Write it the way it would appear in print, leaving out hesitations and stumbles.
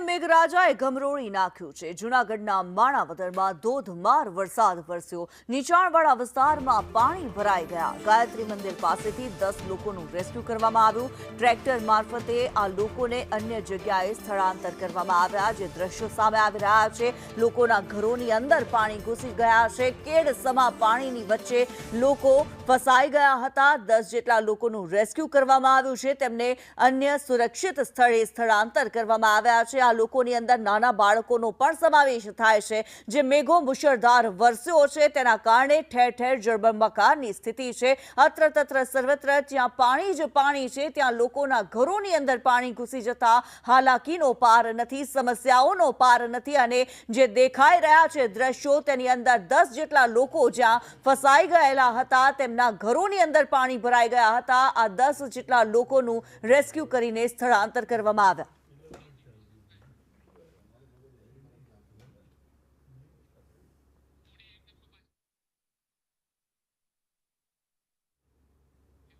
મેઘરાજાએ ગમરોળી નાખ્યું છે। જૂનાગઢના માણાવદરમાં ધોધમાર વરસાદ વરસ્યો। નીચાણવાળા વિસ્તારમાં પાણી ભરાઈ ગયા। ગાયત્રી મંદિર પાસેથી 10 લોકોનું રેસ્ક્યુ કરવામાં આવ્યું। ટ્રેક્ટર મારફતે આ લોકોને અન્ય જગ્યાએ સ્થળાંતર કરવામાં આવ્યા। જે દ્રશ્યો સામે આવી રહ્યા છે, લોકોના ઘરોની અંદર પાણી ઘૂસી ગયા છે। કેડસમા પાણીની વચ્ચે લોકો ફસાઈ ગયા હતા। 10 જેટલા લોકોનું રેસ્ક્યુ કરવામાં આવ્યું છે। તેમને અન્ય સુરક્ષિત સ્થળે સ્થળાંતર કરવામાં આવ્યા છે। આ લોકોની અંદર નાના બાળકોનો પણ સમાવેશ થાય છે। જે મેઘો મુશળધાર વરસ્યો છે તેના કારણે ઠેર ઠેર જળબંબાકારની સ્થિતિ છે। અત્ર તત્ર સર્વત્ર જ્યાં પાણી જ પાણી છે, ત્યાં લોકોના ઘરોની અંદર પાણી ઘૂસી જતા હાલાકીનો પાર નથી, સમસ્યાઓનો પાર નથી। અને જે દેખાઈ રહ્યા છે દ્રશ્યો, તેની અંદર 10 જેટલા લોકો જ્યાં ફસાઈ ગયેલા હતા, તેમના ઘરોની અંદર પાણી ભરાઈ ગયા હતા। આ 10 જેટલા લોકોનું રેસ્ક્યુ કરીને સ્થળાંતર કરવામાં આવ્યા।